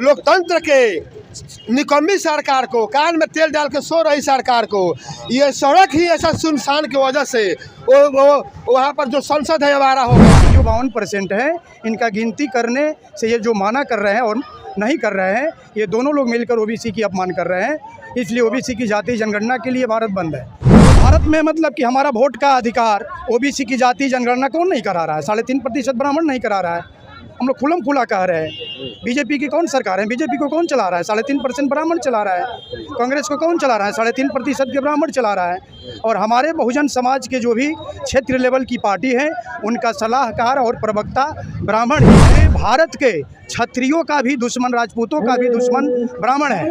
लोकतंत्र के निकम्मी सरकार को, कान में तेल डाल के सो रही सरकार को, ये सड़क ही ऐसा सुनसान की वजह से वो वहाँ पर जो संसद है हमारा होगा। जो 52% है, इनका गिनती करने से ये जो माना कर रहे हैं और नहीं कर रहे हैं, ये दोनों लोग मिलकर ओबीसी की अपमान कर रहे हैं। इसलिए ओबीसी की जातीय जनगणना के लिए भारत बंद है। भारत में मतलब कि हमारा वोट का अधिकार ओबीसी की जातीय जनगणना कौन नहीं करा रहा है? 3.5% ब्राह्मण नहीं करा रहा है। हम लोग खुलम खुला कह रहे हैं। बीजेपी की कौन सरकार है? बीजेपी को कौन चला रहा है? 3.5% ब्राह्मण चला रहा है। कांग्रेस को कौन चला रहा है? 3.5% के ब्राह्मण चला रहा है। और हमारे बहुजन समाज के जो भी क्षेत्र लेवल की पार्टी है, उनका सलाहकार और प्रवक्ता ब्राह्मण है। भारत के क्षत्रियों का भी दुश्मन, राजपूतों का भी दुश्मन ब्राह्मण है,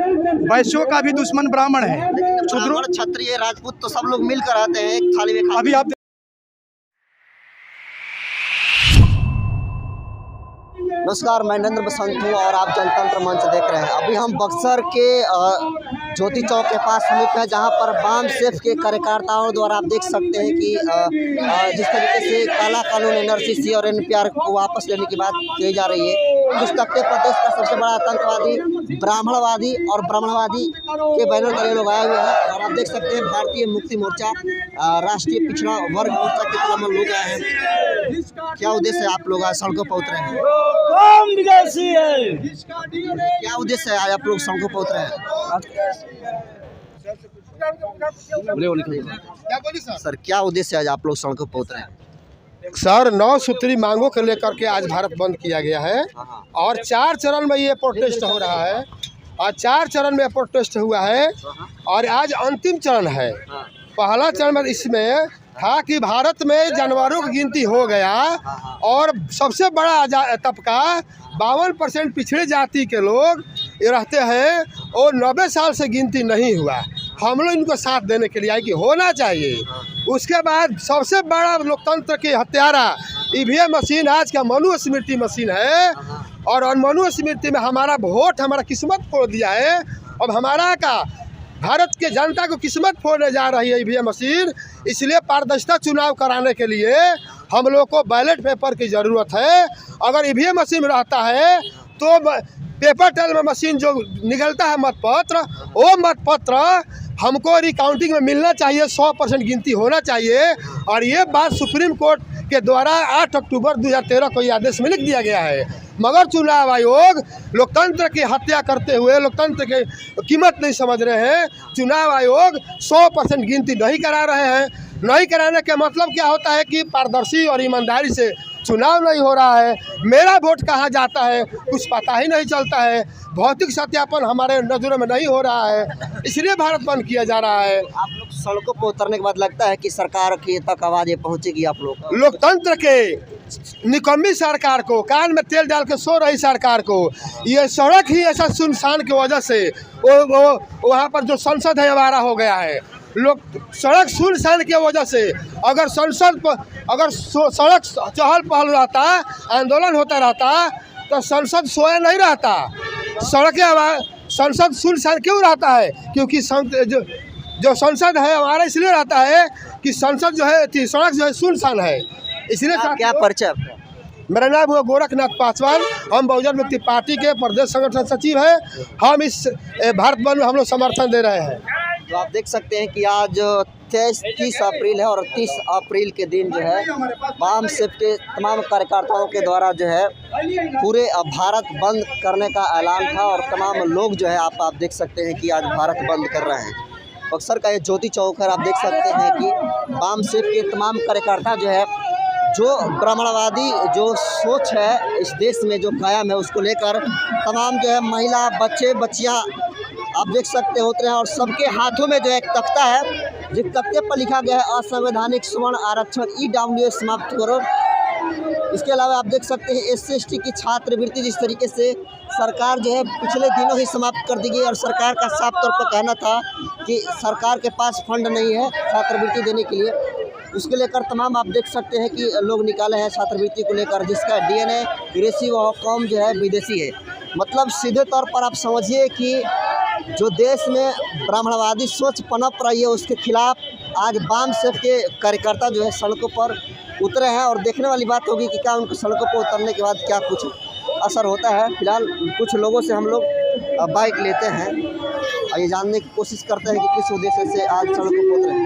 वैश्यों का भी दुश्मन ब्राह्मण है। शूद्र, क्षत्रिय, राजपूत तो सब लोग मिलकर आते हैं एक थाली में। अभी आप नमस्कार, मैं नरेंद्र बसंत हूँ और आप जनतंत्र मंच देख रहे हैं। अभी हम बक्सर के ज्योति चौक के पास समीप है, जहाँ पर वाम सेफ के कार्यकर्ताओं द्वारा आप देख सकते हैं कि जिस तरीके से काला कानून NRCC और NPR को वापस लेने की बात की जा रही है। उस तख्ते पर देश का सबसे बड़ा आतंकवादी, ब्राह्मणवादी और ब्राह्मणवादी के बैनर तले लोग आए हुए हैं। और आप देख सकते हैं भारतीय मुक्ति मोर्चा, राष्ट्रीय पिछड़ा वर्ग मोर्चा के तमाम लोग आए हैं। क्या उद्देश्य है आप लोग आज सड़कों पर उतरे हैं? विदेशी है। क्या उद्देश्य है आज आप लोग सड़कों पर उतरे हैं? सर, क्या उद्देश्य है आज आप लोग सड़कों पर उतरे हैं? सर, 9 सूत्री मांगों को लेकर के आज भारत बंद किया गया है और 4 चरण में ये प्रोटेस्ट हो रहा है और 4 चरण में प्रोटेस्ट हुआ है और आज अंतिम चरण है। पहला चरण में इसमें था कि भारत में जानवरों की गिनती हो गया और सबसे बड़ा तबका 52% पिछड़े जाति के लोग रहते हैं और 90 साल से गिनती नहीं हुआ। हम लोग इनको साथ देने के लिए आए कि होना चाहिए। उसके बाद सबसे बड़ा लोकतंत्र की हत्यारा EVM मशीन आज का मनुस्मृति मशीन है और मनुस्मृति में हमारा वोट, हमारा किस्मत फोड़ दिया है। अब हमारा का भारत के जनता को किस्मत फोड़ने जा रही है EVM मशीन। इसलिए पारदर्शिता चुनाव कराने के लिए हम लोग को बैलेट पेपर की ज़रूरत है। अगर EVM मशीन रहता है तो पेपर टेल में मशीन जो निकलता है मतपत्र, वो मतपत्र हमको रिकाउंटिंग में मिलना चाहिए। 100% गिनती होना चाहिए। और ये बात सुप्रीम कोर्ट के द्वारा 8 अक्टूबर 2013 को ये आदेश में लिख दिया गया है। मगर चुनाव आयोग लोकतंत्र की हत्या करते हुए लोकतंत्र की कीमत नहीं समझ रहे हैं। चुनाव आयोग 100% गिनती नहीं करा रहे हैं। नहीं कराने का मतलब क्या होता है कि पारदर्शी और ईमानदारी से चुनाव नहीं हो रहा है। मेरा वोट कहाँ जाता है कुछ पता ही नहीं चलता है। भौतिक सत्यापन हमारे नज़रों में नहीं हो रहा है, इसलिए भारत बंद किया जा रहा है। आप लोग सड़कों पर उतरने के बाद लगता है कि सरकार की तक आवाज़ पहुँचेगी आप लोग? लोकतंत्र के निकम्मी सरकार को, कान में तेल डाल के सो रही सरकार को, ये सड़क ही ऐसा सुनसान की वजह से वो वहाँ पर जो संसद है हमारा हो गया है। लोग सड़क सुनसान की वजह से अगर संसद पर अगर सड़क चहल पहल रहता, आंदोलन होता रहता तो संसद सोया नहीं रहता। संसद सुनसान क्यों रहता है? क्योंकि जो संसद है हमारा इसलिए रहता है कि संसद जो है, सड़क जो है सुनसान है। इसलिए क्या परिचय? मेरा नाम हुआ गोरखनाथ पासवान। हम बहुजन मुक्ति पार्टी के प्रदेश संगठन सचिव हैं। हम इस भारत बंद में हम लोग समर्थन दे रहे हैं। तो आप देख सकते हैं कि आज 30 अप्रैल है और 30 अप्रैल के दिन जो है वाम सेफ के तमाम कार्यकर्ताओं के द्वारा जो है पूरे भारत बंद करने का ऐलान था। और तमाम लोग जो है आप देख सकते हैं कि आज भारत बंद कर रहे हैं। बक्सर का ये ज्योति चौक है, आप देख सकते हैं कि वाम सेफ के तमाम कार्यकर्ता जो है, जो ब्राह्मणवादी जो सोच है इस देश में जो कायम है, उसको लेकर तमाम जो है महिला, बच्चे, बच्चियाँ आप देख सकते होते हैं। और सबके हाथों में जो एक तख्ता है, जिस तख्ते पर लिखा गया है असंवैधानिक स्वर्ण आरक्षण EWS समाप्त करो। इसके अलावा आप देख सकते हैं SC/ST की छात्रवृत्ति जिस तरीके से सरकार जो है पिछले दिनों ही समाप्त कर दी गई। और सरकार का साफ तौर पर कहना था कि सरकार के पास फंड नहीं है छात्रवृत्ति देने के लिए। उसको लेकर तमाम आप देख सकते हैं कि लोग निकाले हैं छात्रवृत्ति को लेकर, जिसका DNA विदेशी व कौम जो है विदेशी है। मतलब सीधे तौर पर आप समझिए कि जो देश में ब्राह्मणवादी सोच पनप रही है, उसके खिलाफ आज वाम सेफ के कार्यकर्ता जो है सड़कों पर उतरे हैं। और देखने वाली बात होगी कि क्या उनको सड़कों पर उतरने के बाद क्या कुछ असर होता है। फिलहाल कुछ लोगों से हम लोग बाइक लेते हैं और ये जानने की कोशिश करते हैं कि किस उद्देश्य से आज सड़क को खोद रहे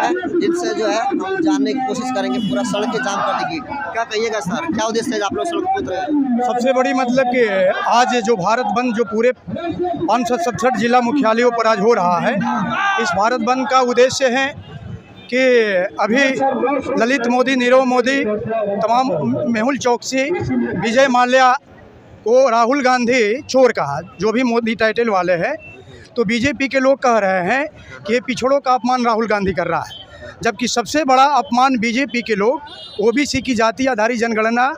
हैं, जिनसे जो है हम जानने की कोशिश करेंगे पूरा सड़कें जाम करने की। क्या कहिएगा सर, क्या उद्देश्य है आप लोग सड़क खोद रहे हैं? सबसे बड़ी मतलब कि आज जो भारत बंद जो पूरे 567 जिला मुख्यालयों पर आज हो रहा है, इस भारत बंद का उद्देश्य है कि अभी ललित मोदी, नीरव मोदी, तमाम मेहुल चौकसी, विजय माल्या को राहुल गांधी चोर कहा, जो भी मोदी टाइटल वाले हैं। तो बीजेपी के लोग कह रहे हैं कि ये पिछड़ों का अपमान राहुल गांधी कर रहा है, जबकि सबसे बड़ा अपमान बीजेपी के लोग ओबीसी की जाति आधारित जनगणना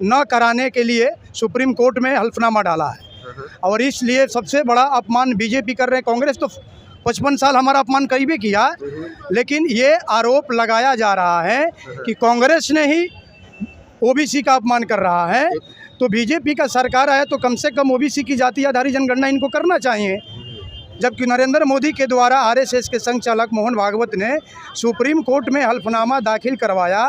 न कराने के लिए सुप्रीम कोर्ट में हल्फनामा डाला है, और इसलिए सबसे बड़ा अपमान बीजेपी कर रहे हैं। कांग्रेस तो 55 साल हमारा अपमान कहीं भी किया, लेकिन ये आरोप लगाया जा रहा है कि कांग्रेस ने ही ओबीसी का अपमान कर रहा है। तो बीजेपी का सरकार है तो कम से कम ओबीसी की जाति आधारित जनगणना इनको करना चाहिए, जबकि नरेंद्र मोदी के द्वारा आरएसएस के संघ चालक मोहन भागवत ने सुप्रीम कोर्ट में हल्फनामा दाखिल करवाया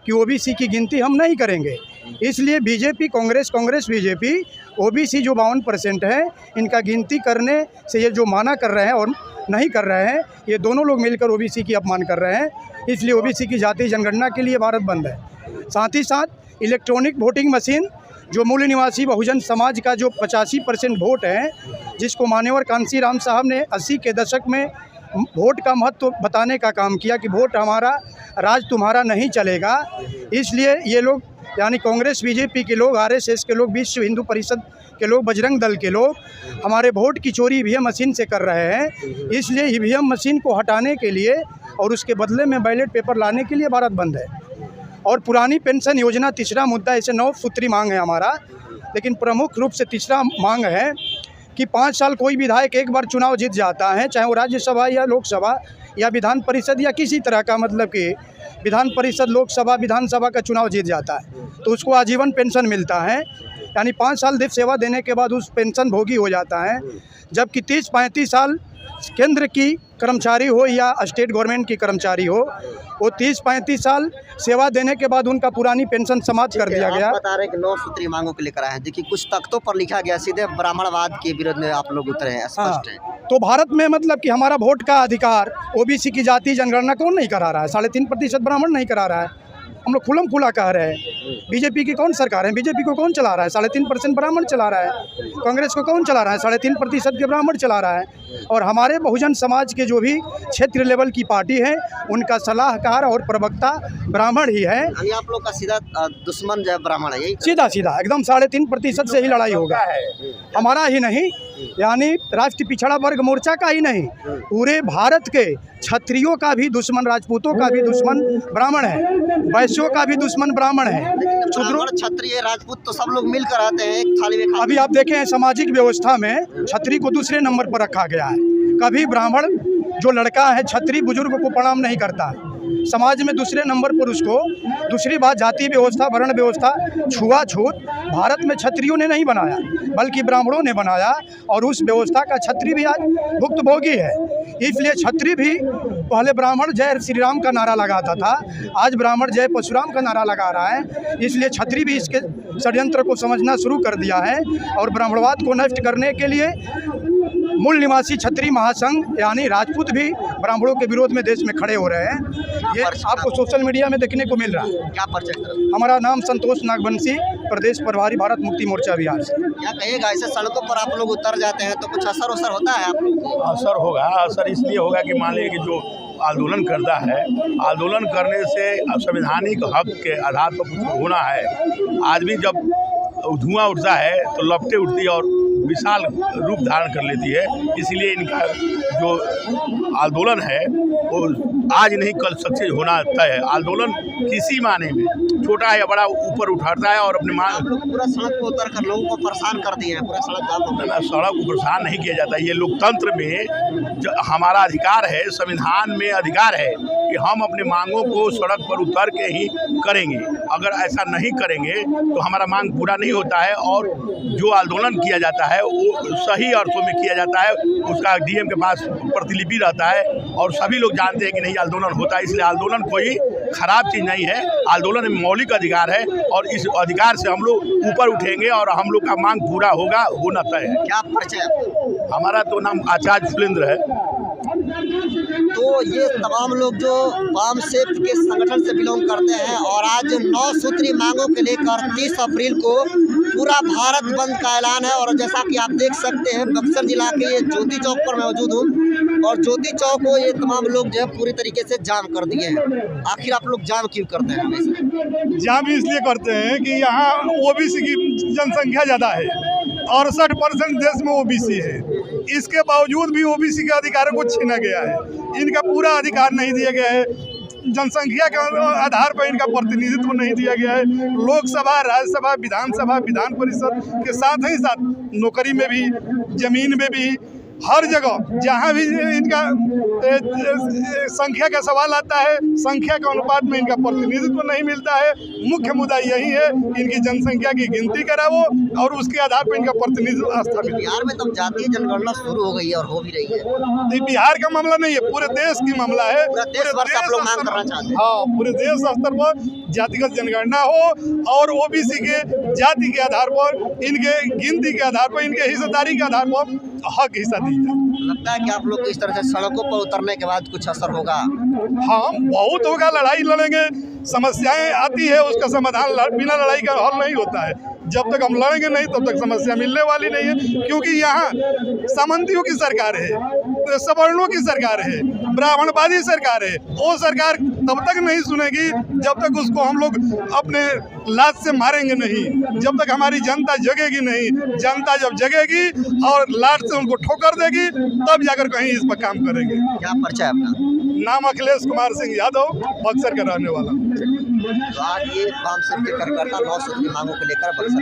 कि ओबीसी की गिनती हम नहीं करेंगे। इसलिए बीजेपी, कांग्रेस बीजेपी ओबीसी जो 52% है, इनका गिनती करने से ये जो माना कर रहे हैं और नहीं कर रहे हैं, ये दोनों लोग मिलकर ओबीसी की अपमान कर रहे हैं। इसलिए ओबीसी की जाति जनगणना के लिए भारत बंद है। साथ ही साथ इलेक्ट्रॉनिक वोटिंग मशीन, जो मूल निवासी बहुजन समाज का जो 85% वोट है, जिसको मान्यवर कांसी राम साहब ने 80 के दशक में वोट का महत्व बताने का काम किया कि वोट हमारा, राज तुम्हारा नहीं चलेगा। इसलिए ये लोग यानी कांग्रेस बीजेपी के लोग, आरएसएस के लोग, विश्व हिंदू परिषद के लोग, बजरंग दल के लोग हमारे वोट की चोरी ईवीएम मशीन से कर रहे हैं। इसलिए ईवीएम मशीन को हटाने के लिए और उसके बदले में बैलेट पेपर लाने के लिए भारत बंद है। और पुरानी पेंशन योजना तीसरा मुद्दा, ऐसे 9 सूत्री मांग है हमारा, लेकिन प्रमुख रूप से तीसरा मांग है कि 5 साल कोई विधायक एक बार चुनाव जीत जाता है, चाहे वो राज्यसभा या लोकसभा या विधान परिषद या किसी तरह का, मतलब कि विधान परिषद, लोकसभा, विधानसभा का चुनाव जीत जाता है तो उसको आजीवन पेंशन मिलता है, यानी 5 साल देश सेवा देने के बाद उस पेंशन भोगी हो जाता है। जबकि 30-35 साल केंद्र की कर्मचारी हो या स्टेट गवर्नमेंट की कर्मचारी हो, वो 30-35 साल सेवा देने के बाद उनका पुरानी पेंशन समाप्त कर दिया गया। आप बता रहे हैं कि 9 सूत्री मांगों के लेकर आए हैं। देखिए, कुछ तख्तों पर लिखा गया, सीधे ब्राह्मणवाद के विरोध में आप लोग उतरे हैं, स्पष्ट है। तो भारत में मतलब कि हमारा वोट का अधिकार ओबीसी की जाति जनगणना कौन नहीं करा रहा है? 3.5% ब्राह्मण नहीं करा रहा है। हम लोग खुलम खुला कह रहे हैं। बीजेपी की कौन सरकार है? बीजेपी को कौन चला रहा है? 3.5% ब्राह्मण चला रहा है। कांग्रेस को कौन चला रहा है? 3.5% के ब्राह्मण चला रहा है। और हमारे बहुजन समाज के जो भी क्षेत्र लेवल की पार्टी है, उनका सलाहकार और प्रवक्ता ब्राह्मण ही है। यानी आप लोग का सीधा दुश्मन जो है ब्राह्मण है, यही सीधा एकदम 3.5% से ही लड़ाई होगा। हमारा ही नहीं, यानी राष्ट्रीय पिछड़ा वर्ग मोर्चा का ही नहीं, पूरे भारत के क्षत्रियों का भी दुश्मन, राजपूतों का भी दुश्मन ब्राह्मण है, वैश्यों का भी दुश्मन ब्राह्मण है। शूद्रों, क्षत्रिय, राजपूत तो सब लोग मिलकर आते हैं एक थाली में। अभी आप देखें, सामाजिक व्यवस्था में क्षत्रिय को दूसरे नंबर पर रखा गया है। कभी ब्राह्मण जो लड़का है क्षत्रिय बुजुर्ग को प्रणाम नहीं करता है, समाज में दूसरे नंबर पर उसको। दूसरी बात, जाति व्यवस्था, वर्ण व्यवस्था, छुआछूत भारत में क्षत्रियों ने नहीं बनाया, बल्कि ब्राह्मणों ने बनाया, और उस व्यवस्था का क्षत्रिय भी आज भुक्तभोगी है। इसलिए क्षत्रिय भी पहले ब्राह्मण जय श्री राम का नारा लगाता था, आज ब्राह्मण जय परशुराम का नारा लगा रहा है। इसलिए क्षत्रिय भी इसके षड्यंत्र को समझना शुरू कर दिया है, और ब्राह्मणवाद को नष्ट करने के लिए मूल निवासी क्षत्रिय महासंघ यानी राजपूत भी ब्राह्मणों के विरोध में देश में खड़े हो रहे हैं। ये आपको सोशल मीडिया में देखने को मिल रहा है। क्या परिचय? हमारा नाम संतोष नागवंशी, प्रदेश प्रभारी, भारत मुक्ति मोर्चा बिहार से। क्या कहिएगा, ऐसे सड़कों पर आप लोग उतर जाते हैं तो कुछ असर होता है आप लोग? असर होगा। असर इसलिए होगा कि मान लीजिए कि जो आंदोलन करता है, आंदोलन करने से संवैधानिक हक के आधार पर कुछ होना है। आदमी जब धुआं उठता है तो लपटें उठती है और विशाल रूप धारण कर लेती है। इसलिए इनका जो आंदोलन है वो आज नहीं कल सक्सेस होना तय है। आंदोलन किसी माने में छोटा या बड़ा ऊपर उठाता है और अपनी मांग। पूरा सड़क पर उतर कर लोगों को परेशान कर दिए हैं, पूरा सड़क जाम हो गया। सड़क को परेशान नहीं किया जाता। ये लोकतंत्र में जो हमारा अधिकार है, संविधान में अधिकार है कि हम अपनी मांगों को सड़क पर उतर के ही करेंगे। अगर ऐसा नहीं करेंगे तो हमारा मांग पूरा नहीं होता है, और जो आंदोलन किया जाता है वो सही अर्थों में किया जाता है। उसका डीएम के पास प्रतिलिपि रहता है और सभी लोग जानते हैं कि नहीं आंदोलन होता है। इसलिए आंदोलन को ही खराब चीज़ नहीं है। आंदोलन में मौलिक अधिकार है और इस अधिकार से हम लोग ऊपर उठेंगे और हम लोग का मांग पूरा होगा, होना तय है। क्या परिचय? हमारा तो नाम आचार्य फुलेंद्र है। तो ये तमाम लोग जो वाम सेफ्ट के संगठन से बिलोंग करते हैं और आज 9 सूत्री मांगों के लेकर 30 अप्रैल को पूरा भारत बंद का ऐलान है। और जैसा कि आप देख सकते हैं बक्सर जिला के ये ज्योति चौक पर मौजूद हूँ और ज्योति चौक को ये तमाम लोग जो है पूरी तरीके से जाम कर दिए हैं। आखिर आप लोग जाम क्यों करते हैं? हमेशा जाम इसलिए करते हैं कि यहाँ ओबीसी की जनसंख्या ज़्यादा है, 68% देश में ओबीसी है। इसके बावजूद भी ओबीसी के अधिकारों को छीना गया है, इनका पूरा अधिकार नहीं दिया गया है। जनसंख्या के आधार पर इनका प्रतिनिधित्व नहीं दिया गया है। लोकसभा, राज्यसभा, विधानसभा, विधान परिषद के साथ ही साथ नौकरी में भी, जमीन में भी, हर जगह जहाँ भी इनका संख्या का सवाल आता है, संख्या के अनुपात में इनका प्रतिनिधित्व नहीं मिलता है। मुख्य मुद्दा यही है, इनकी जनसंख्या की गिनती करावो और उसके आधार पर इनका प्रतिनिधित्व स्थापित। बिहार में तब जातीय जनगणना शुरू हो गई है और हो भी रही है। ये बिहार का मामला नहीं है, पूरे देश की मामला है। पूरा देश भर से आप लोग मांग करना चाहते हैं। हाँ, पूरे देश स्तर पर जातिगत जनगणना हो और ओबीसी के जाति के आधार पर, इनके गिनती के आधार पर, इनके हिस्सेदारी के आधार पर हक हिस्सा दी जाए। लगता है कि आप लोग इस तरह से सड़कों पर उतरने के बाद कुछ असर होगा? हाँ, बहुत होगा। लड़ाई लड़ेंगे, समस्याएं आती है, उसका समाधान बिना लड़ाई का हल नहीं होता है। जब तक हम लड़ेंगे नहीं तब तक समस्या मिलने वाली नहीं है, क्योंकि यहाँ सामंतियों की सरकार है, सवर्णों की सरकार है, ब्राह्मणवादी सरकार है। वो सरकार तब तक नहीं सुनेगी जब तक उसको हम लोग अपने लात से मारेंगे नहीं, जब तक हमारी जनता जगेगी नहीं। जनता जब जगेगी और लात से उनको ठोकर देगी तब जाकर कहीं इस पर काम करेंगे। क्या परिचय अपना? नाम अखिलेश कुमार सिंह यादव, बक्सर का रहने वाला। तो आज ये वाम सेफ्ट के कार्यकर्ता 9 सूत्री मांगों को लेकर बक्सर में